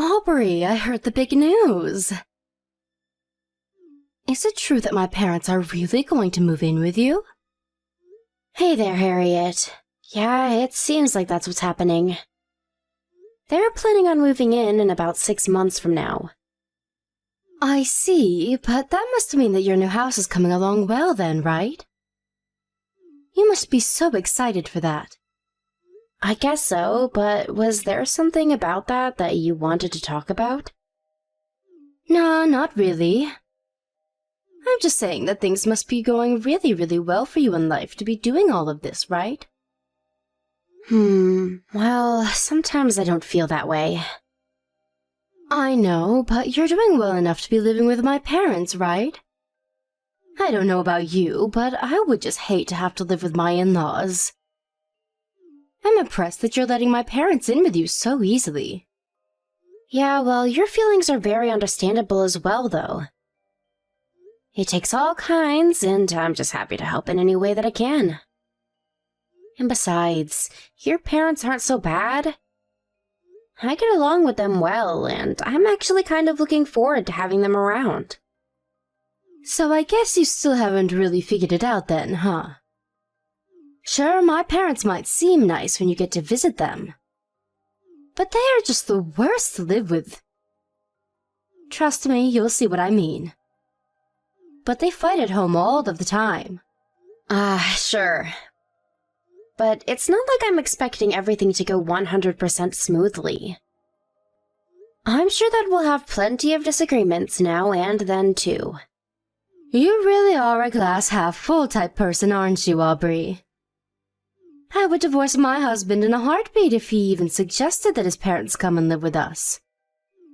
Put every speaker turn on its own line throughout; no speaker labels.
Aubrey, I heard the big news. Is it true that my parents are really going to move in with you?
Hey there, Harriet. Yeah, it seems like that's what's happening. They're planning on moving in about 6 months from now.
I see, but that must mean that your new house is coming along well then, right? You must be so excited for that.
I guess so, but was there something about that you wanted to talk about?
No, not really. I'm just saying that things must be going really, really well for you in life to be doing all of this, right?
Well, sometimes I don't feel that way.
I know, but you're doing well enough to be living with my parents, right? I don't know about you, but I would just hate to have to live with my in-laws. I'm impressed that you're letting my parents in with you so easily.
Yeah, well, your feelings are very understandable as well, though. It takes all kinds, and I'm just happy to help in any way that I can. And besides, your parents aren't so bad. I get along with them well, and I'm actually kind of looking forward to having them around.
So I guess you still haven't really figured it out then, huh? Sure, my parents might seem nice when you get to visit them, but they are just the worst to live with. Trust me, you'll see what I mean. But they fight at home all of the time.
Sure. But it's not like I'm expecting everything to go 100% smoothly. I'm sure that we'll have plenty of disagreements now and then, too.
You really are a glass-half-full type person, aren't you, Aubrey? I would divorce my husband in a heartbeat if he even suggested that his parents come and live with us.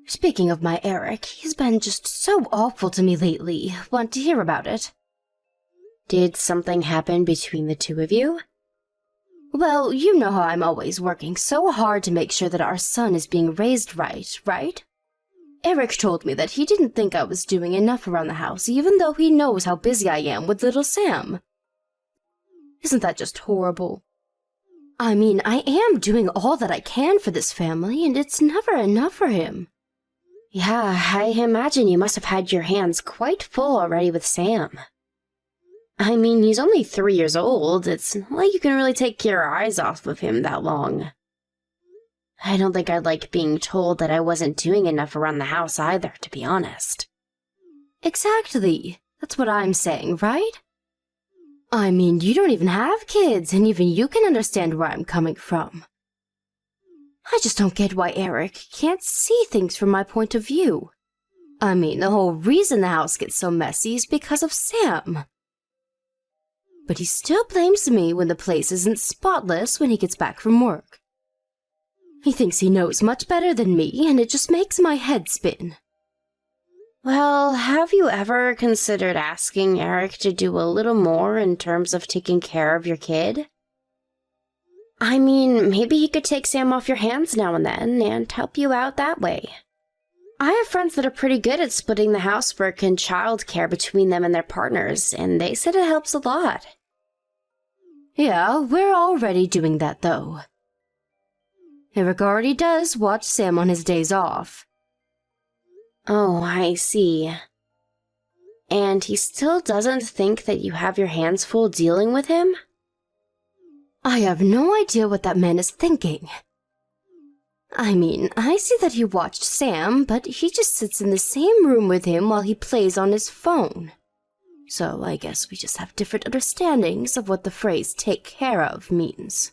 Speaking of my Eric, he's been just so awful to me lately. Want to hear about it?
Did something happen between the two of you?
Well, you know how I'm always working so hard to make sure that our son is being raised right? Eric told me that he didn't think I was doing enough around the house, even though he knows how busy I am with little Sam. Isn't that just horrible? I mean, I am doing all that I can for this family, and it's never enough for him.
Yeah, I imagine you must have had your hands quite full already with Sam. I mean, he's only 3 years old. It's not like you can really take your eyes off of him that long. I don't think I'd like being told that I wasn't doing enough around the house either, to be honest.
Exactly. That's what I'm saying, right? I mean, you don't even have kids, and even you can understand where I'm coming from. I just don't get why Eric can't see things from my point of view. I mean, the whole reason the house gets so messy is because of Sam. But he still blames me when the place isn't spotless when he gets back from work. He thinks he knows much better than me, and it just makes my head spin.
Well, have you ever considered asking Eric to do a little more in terms of taking care of your kid? I mean, maybe he could take Sam off your hands now and then and help you out that way. I have friends that are pretty good at splitting the housework and childcare between them and their partners, and they said it helps a lot.
Yeah, we're already doing that, though. Eric already does watch Sam on his days off.
Oh, I see. And he still doesn't think that you have your hands full dealing with him?
I have no idea what that man is thinking. I mean, I see that he watched Sam, but he just sits in the same room with him while he plays on his phone. So I guess we just have different understandings of what the phrase "take care of" means.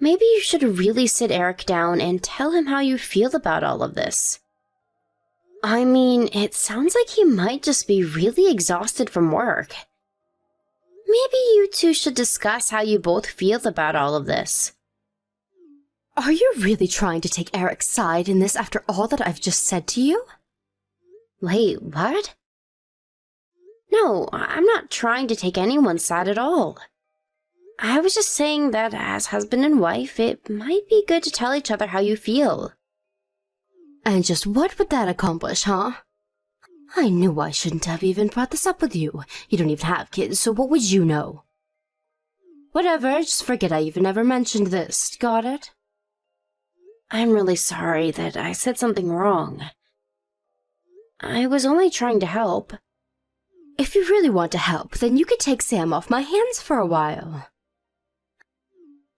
Maybe you should really sit Eric down and tell him how you feel about all of this. I mean, it sounds like he might just be really exhausted from work. Maybe you two should discuss how you both feel about all of this.
Are you really trying to take Eric's side in this after all that I've just said to you?
Wait, what? No, I'm not trying to take anyone's side at all. I was just saying that as husband and wife, it might be good to tell each other how you feel.
And just what would that accomplish, huh? I knew I shouldn't have even brought this up with you. You don't even have kids, so what would you know? Whatever, just forget I even ever mentioned this. Got it?
I'm really sorry that I said something wrong. I was only trying to help.
If you really want to help, then you could take Sam off my hands for a while.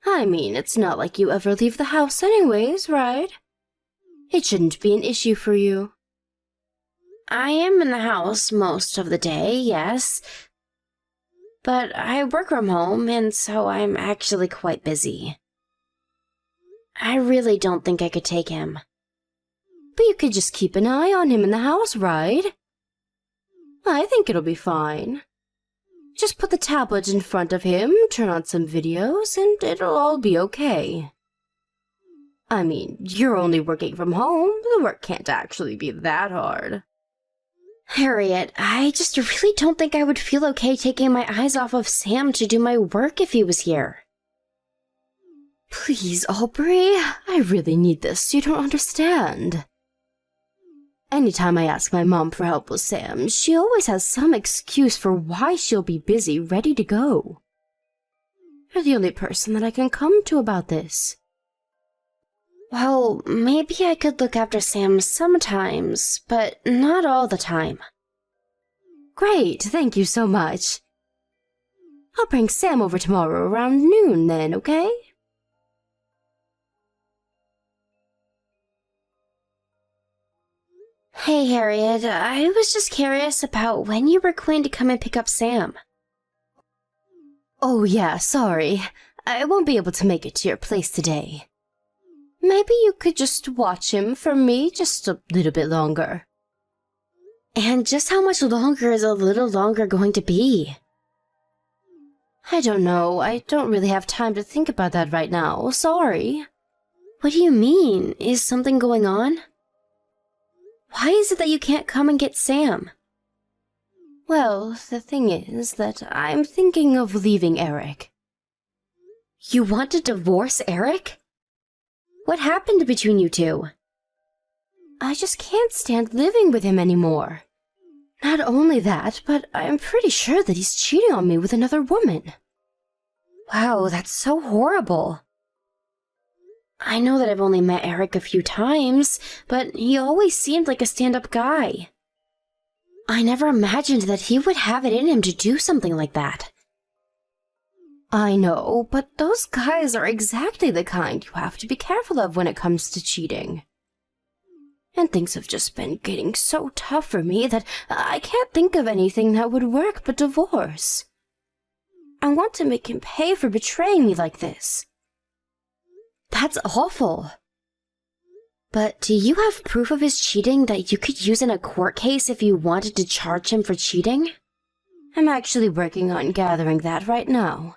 I mean, it's not like you ever leave the house anyways, right? It shouldn't be an issue for you.
I am in the house most of the day, yes. But I work from home, and so I'm actually quite busy. I really don't think I could take him.
But you could just keep an eye on him in the house, right? I think it'll be fine. Just put the tablet in front of him, turn on some videos, and it'll all be okay. I mean, you're only working from home. The work can't actually be that hard.
Harriet, I just really don't think I would feel okay taking my eyes off of Sam to do my work if he was here.
Please, Aubrey, I really need this. You don't understand. Anytime I ask my mom for help with Sam, she always has some excuse for why she'll be busy, ready to go. You're the only person that I can come to about this.
Well, maybe I could look after Sam sometimes, but not all the time.
Great, thank you so much. I'll bring Sam over tomorrow around noon then, okay?
Hey, Harriet, I was just curious about when you were going to come and pick up Sam.
Oh yeah, sorry. I won't be able to make it to your place today. Maybe you could just watch him for me just a little bit longer.
And just how much longer is a little longer going to be?
I don't know. I don't really have time to think about that right now. Sorry.
What do you mean? Is something going on? Why is it that you can't come and get Sam?
Well, the thing is that I'm thinking of leaving Eric.
You want to divorce Eric? What happened between you two?
I just can't stand living with him anymore. Not only that, but I'm pretty sure that he's cheating on me with another woman.
Wow, that's so horrible. I know that I've only met Eric a few times, but he always seemed like a stand-up guy. I never imagined that he would have it in him to do something like that.
I know, but those guys are exactly the kind you have to be careful of when it comes to cheating. And things have just been getting so tough for me that I can't think of anything that would work but divorce. I want to make him pay for betraying me like this.
That's awful. But do you have proof of his cheating that you could use in a court case if you wanted to charge him for cheating?
I'm actually working on gathering that right now.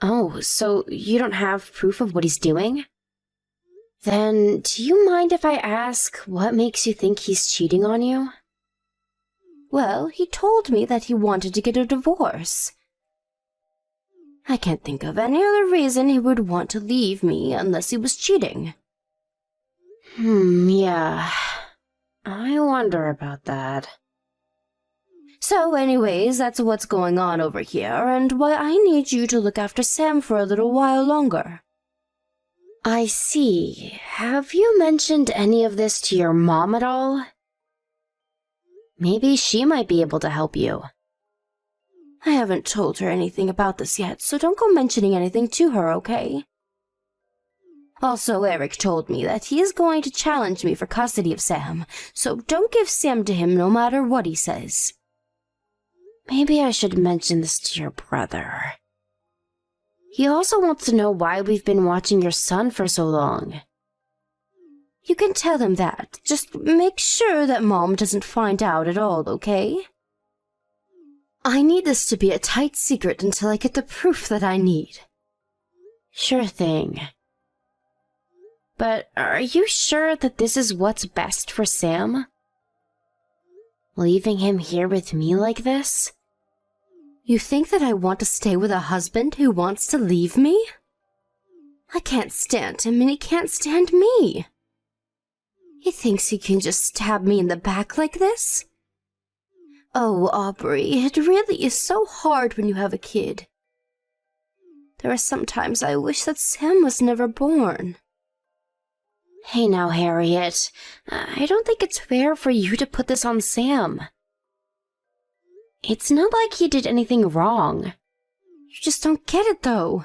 Oh, so you don't have proof of what he's doing? Then, do you mind if I ask what makes you think he's cheating on you?
Well, he told me that he wanted to get a divorce. I can't think of any other reason he would want to leave me unless he was cheating.
Yeah. I wonder about that.
So anyways, that's what's going on over here, and why I need you to look after Sam for a little while longer.
I see. Have you mentioned any of this to your mom at all? Maybe she might be able to help you.
I haven't told her anything about this yet, so don't go mentioning anything to her, okay? Also, Eric told me that he is going to challenge me for custody of Sam, so don't give Sam to him no matter what he says.
Maybe I should mention this to your brother. He also wants to know why we've been watching your son for so long.
You can tell him that. Just make sure that Mom doesn't find out at all, okay? I need this to be a tight secret until I get the proof that I need.
Sure thing. But are you sure that this is what's best for Sam? Leaving him here with me like this?
You think that I want to stay with a husband who wants to leave me? I can't stand him and he can't stand me. He thinks he can just stab me in the back like this? Oh, Aubrey, it really is so hard when you have a kid. There are some times I wish that Sam was never born.
Hey now, Harriet. I don't think it's fair for you to put this on Sam. It's not like he did anything wrong.
You just don't get it, though.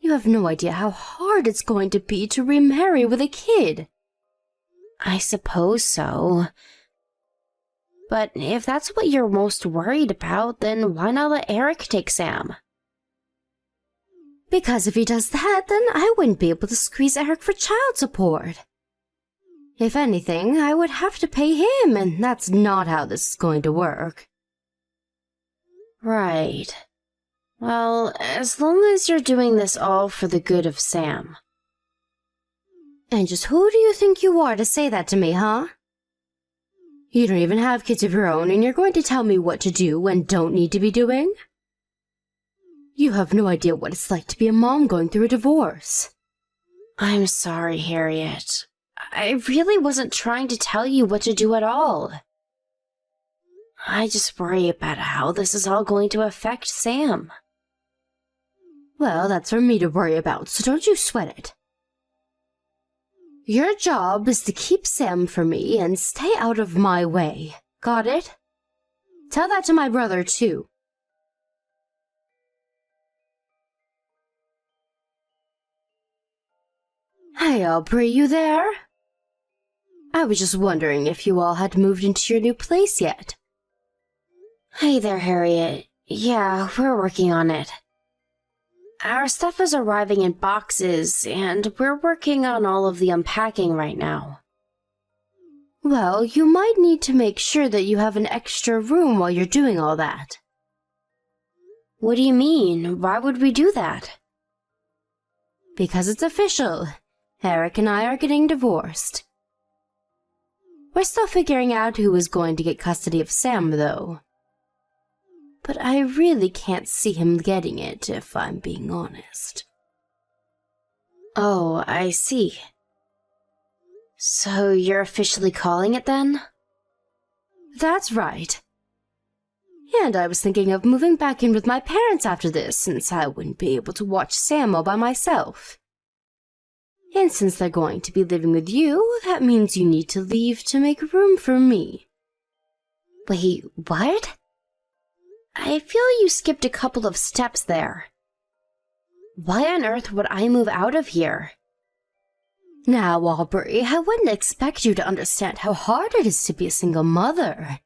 You have no idea how hard it's going to be to remarry with a kid.
I suppose so. But if that's what you're most worried about, then why not let Eric take Sam?
Because if he does that, then I wouldn't be able to squeeze Eric for child support. If anything, I would have to pay him, and that's not how this is going to work.
Right. Well, as long as you're doing this all for the good of Sam.
And just who do you think you are to say that to me, huh? You don't even have kids of your own, and you're going to tell me what to do and don't need to be doing? You have no idea what it's like to be a mom going through a divorce.
I'm sorry, Harriet. I really wasn't trying to tell you what to do at all. I just worry about how this is all going to affect Sam.
Well, that's for me to worry about, so don't you sweat it. Your job is to keep Sam for me and stay out of my way. Got it? Tell that to my brother, too. Hey, Aubrey, you there? I was just wondering if you all had moved into your new place yet.
Hey there, Harriet. Yeah, we're working on it. Our stuff is arriving in boxes, and we're working on all of the unpacking right now.
Well, you might need to make sure that you have an extra room while you're doing all that.
What do you mean? Why would we do that?
Because it's official. Eric and I are getting divorced. We're still figuring out who is going to get custody of Sam, though. But I really can't see him getting it, if I'm being honest.
Oh, I see. So you're officially calling it then?
That's right. And I was thinking of moving back in with my parents after this, since I wouldn't be able to watch Sam all by myself. And since they're going to be living with you, that means you need to leave to make room for me.
Wait, what? I feel you skipped a couple of steps there. Why on earth would I move out of here?
Now, Aubrey, I wouldn't expect you to understand how hard it is to be a single mother.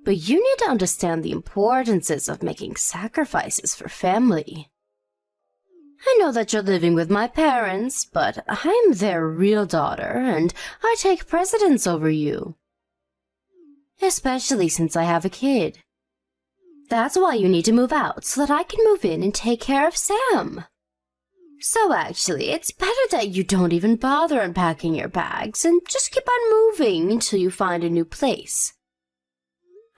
But you need to understand the importances of making sacrifices for family. I know that you're living with my parents, but I'm their real daughter, and I take precedence over you. Especially since I have a kid. That's why you need to move out, so that I can move in and take care of Sam. So actually, it's better that you don't even bother unpacking your bags and just keep on moving until you find a new place.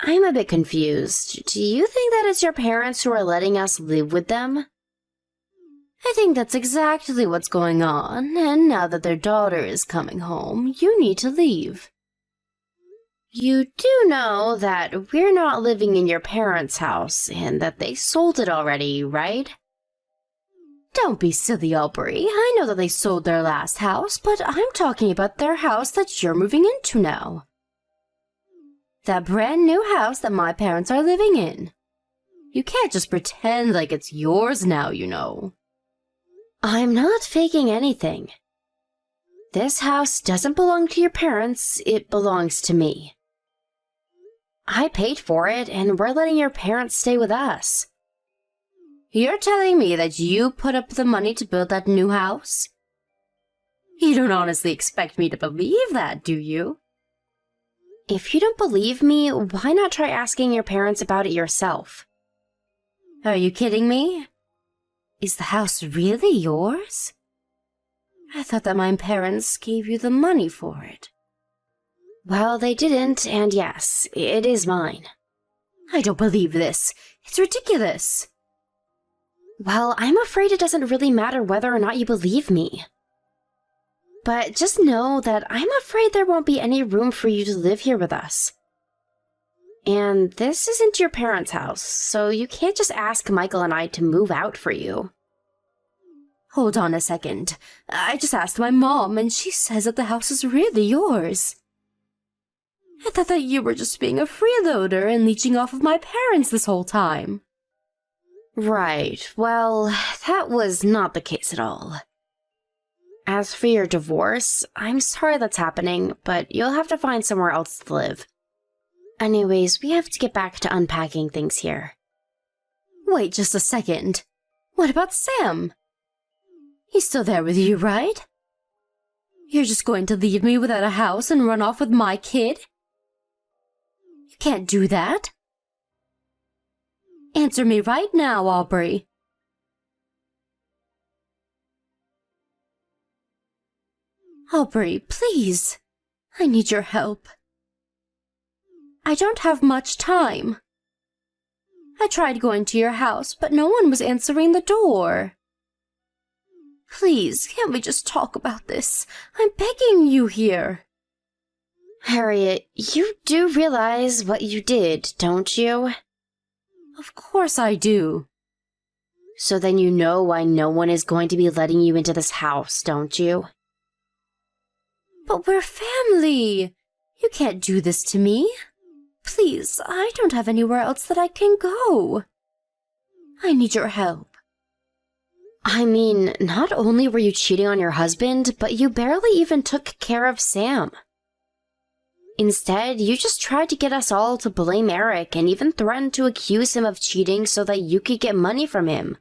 I'm a bit confused. Do you think that it's your parents who are letting us live with them?
I think that's exactly what's going on, and now that their daughter is coming home, you need to leave.
You do know that we're not living in your parents' house and that they sold it already, right?
Don't be silly, Aubrey. I know that they sold their last house, but I'm talking about their house that you're moving into now. That brand new house that my parents are living in. You can't just pretend like it's yours now, you know.
I'm not faking anything. This house doesn't belong to your parents, it belongs to me. I paid for it, and we're letting your parents stay with us.
You're telling me that you put up the money to build that new house? You don't honestly expect me to believe that, do you?
If you don't believe me, why not try asking your parents about it yourself?
Are you kidding me? Is the house really yours? I thought that my parents gave you the money for it.
Well, they didn't, and yes, it is mine.
I don't believe this. It's ridiculous.
Well, I'm afraid it doesn't really matter whether or not you believe me. But just know that I'm afraid there won't be any room for you to live here with us. And this isn't your parents' house, so you can't just ask Michael and I to move out for you.
Hold on a second. I just asked my mom, and she says that the house is really yours. I thought that you were just being a freeloader and leeching off of my parents this whole time.
Right, well, that was not the case at all. As for your divorce, I'm sorry that's happening, but you'll have to find somewhere else to live. Anyways, we have to get back to unpacking things here.
Wait just a second. What about Sam? He's still there with you, right? You're just going to leave me without a house and run off with my kid? You can't do that. Answer me right now, Aubrey. Aubrey, please. I need your help. I don't have much time. I tried going to your house, but no one was answering the door. Please, can't we just talk about this? I'm begging you here.
Harriet, you do realize what you did, don't you?
Of course I do.
So then you know why no one is going to be letting you into this house, don't you?
But we're family. You can't do this to me. Please, I don't have anywhere else that I can go. I need your help.
I mean, not only were you cheating on your husband, but you barely even took care of Sam. Instead, you just tried to get us all to blame Eric and even threatened to accuse him of cheating so that you could get money from him.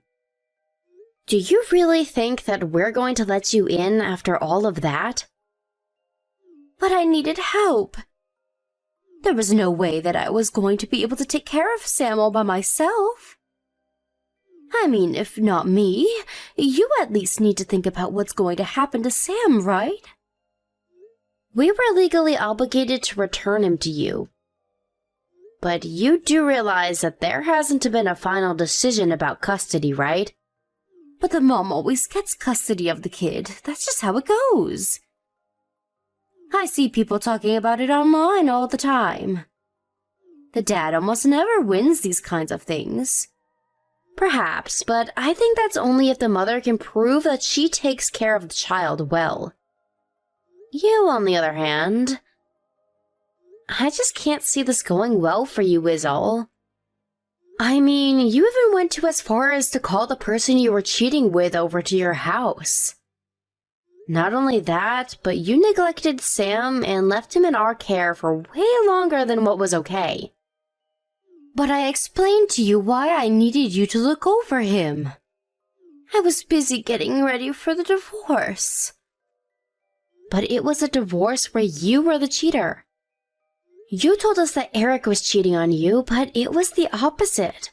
Do you really think that we're going to let you in after all of that?
But I needed help. There was no way that I was going to be able to take care of Sam all by myself. I mean, if not me, you at least need to think about what's going to happen to Sam, right?
We were legally obligated to return him to you. But you do realize that there hasn't been a final decision about custody, right?
But the mom always gets custody of the kid. That's just how it goes. I see people talking about it online all the time. The dad almost never wins these kinds of things.
Perhaps, but I think that's only if the mother can prove that she takes care of the child well. You, on the other hand, I just can't see this going well for you, is all. I mean, you even went to as far as to call the person you were cheating with over to your house. Not only that, but you neglected Sam and left him in our care for way longer than what was okay.
But I explained to you why I needed you to look over him. I was busy getting ready for the divorce.
But it was a divorce where you were the cheater. You told us that Eric was cheating on you, but it was the opposite.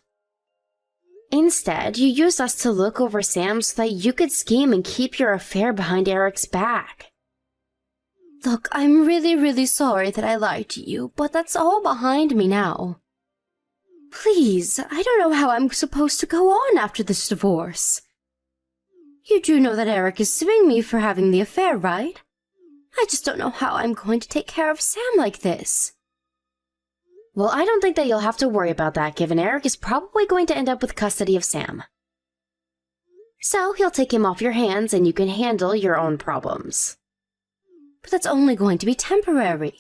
Instead, you used us to look over Sam so that you could scheme and keep your affair behind Eric's back.
Look, I'm really sorry that I lied to you, but that's all behind me now. Please, I don't know how I'm supposed to go on after this divorce. You do know that Eric is suing me for having the affair, right? I just don't know how I'm going to take care of Sam like this.
Well, I don't think that you'll have to worry about that, given Eric is probably going to end up with custody of Sam. So he'll take him off your hands and you can handle your own problems.
But that's only going to be temporary.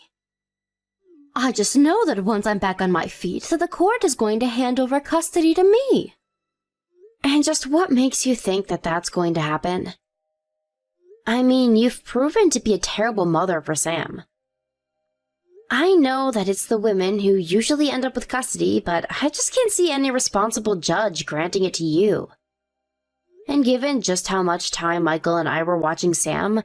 I just know that once I'm back on my feet, that the court is going to hand over custody to me.
And just what makes you think that that's going to happen? I mean, you've proven to be a terrible mother for Sam. I know that it's the women who usually end up with custody, but I just can't see any responsible judge granting it to you. And given just how much time Michael and I were watching Sam,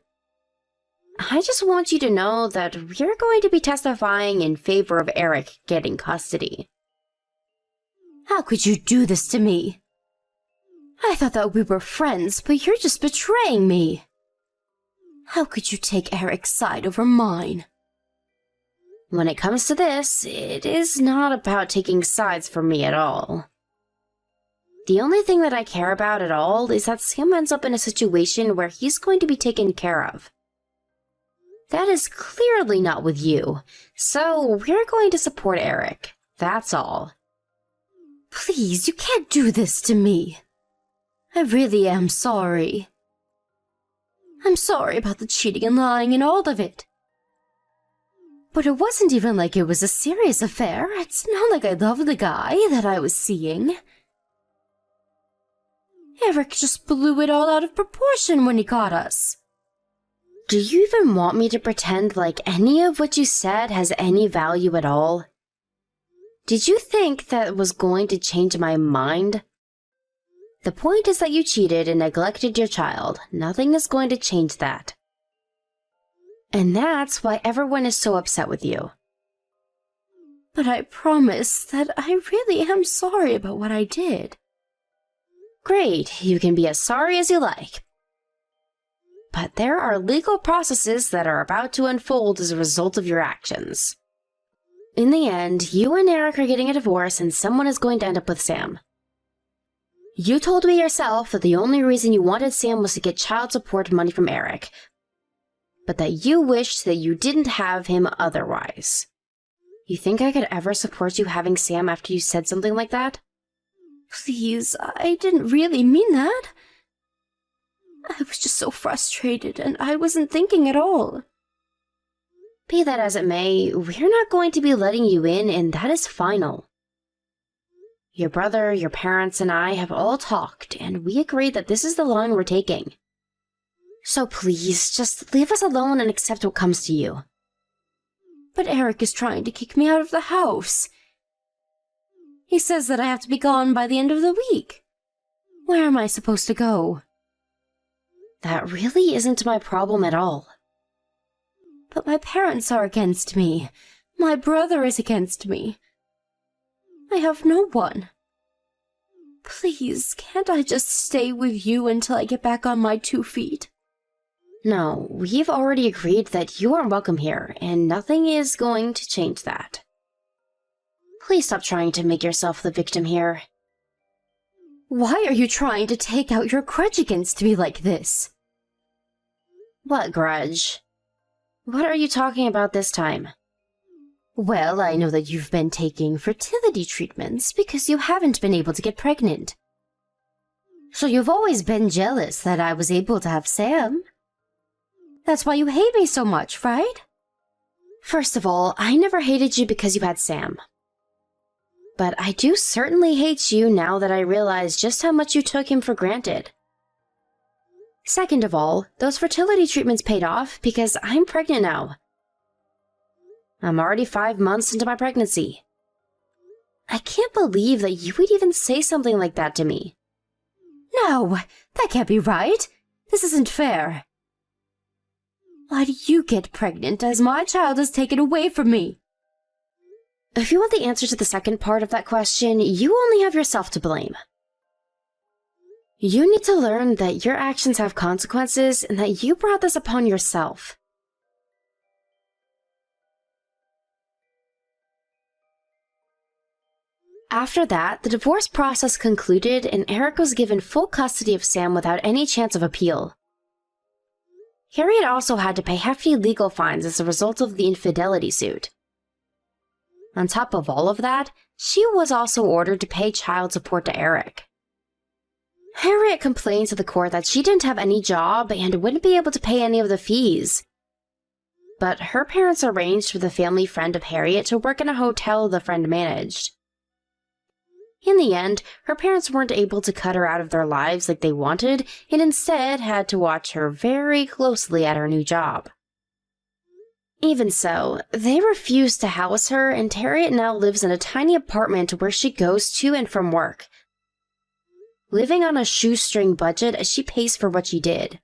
I just want you to know that we're going to be testifying in favor of Eric getting custody.
How could you do this to me? I thought that we were friends, but you're just betraying me. How could you take Eric's side over mine?
When it comes to this, it is not about taking sides for me at all. The only thing that I care about at all is that Sam ends up in a situation where he's going to be taken care of. That is clearly not with you, so we're going to support Eric. That's all.
Please, you can't do this to me. I really am sorry. I'm sorry about the cheating and lying and all of it. But it wasn't even like it was a serious affair. It's not like I loved the guy that I was seeing. Eric just blew it all out of proportion when he caught us.
Do you even want me to pretend like any of what you said has any value at all? Did you think that was going to change my mind? The point is that you cheated and neglected your child. Nothing is going to change that. And that's why everyone is so upset with you.
But I promise that I really am sorry about what I did.
Great, you can be as sorry as you like. But there are legal processes that are about to unfold as a result of your actions. In the end, you and Eric are getting a divorce and someone is going to end up with Sam. You told me yourself that the only reason you wanted Sam was to get child support money from Eric, but that you wished that you didn't have him otherwise. You think I could ever support you having Sam after you said something like that?
Please, I didn't really mean that. I was just so frustrated, and I wasn't thinking at all.
Be that as it may, we're not going to be letting you in, and that is final. Your brother, your parents, and I have all talked, and we agreed that this is the line we're taking. So please, just leave us alone and accept what comes to you.
But Eric is trying to kick me out of the house. He says that I have to be gone by the end of the week. Where am I supposed to go?
That really isn't my problem at all.
But my parents are against me. My brother is against me. I have no one. Please, can't I just stay with you until I get back on my 2 feet?
No, we've already agreed that you aren't welcome here, and nothing is going to change that. Please stop trying to make yourself the victim here.
Why are you trying to take out your grudge against me like this?
What grudge? What are you talking about this time?
Well, I know that you've been taking fertility treatments because you haven't been able to get pregnant. So you've always been jealous that I was able to have Sam. That's why you hate me so much, right?
First of all, I never hated you because you had Sam. But I do certainly hate you now that I realize just how much you took him for granted. Second of all, those fertility treatments paid off because I'm pregnant now. I'm already 5 months into my pregnancy. I can't believe that you would even say something like that to me.
No, that can't be right. This isn't fair. Why do you get pregnant as my child is taken away from me?
If you want the answer to the second part of that question, you only have yourself to blame. You need to learn that your actions have consequences and that you brought this upon yourself. After that, the divorce process concluded and Eric was given full custody of Sam without any chance of appeal. Harriet also had to pay hefty legal fines as a result of the infidelity suit. On top of all of that, she was also ordered to pay child support to Eric. Harriet complained to the court that she didn't have any job and wouldn't be able to pay any of the fees. But her parents arranged for the family friend of Harriet to work in a hotel the friend managed. In the end, her parents weren't able to cut her out of their lives like they wanted, and instead had to watch her very closely at her new job. Even so, they refused to house her, and Harriet now lives in a tiny apartment where she goes to and from work, living on a shoestring budget as she pays for what she did.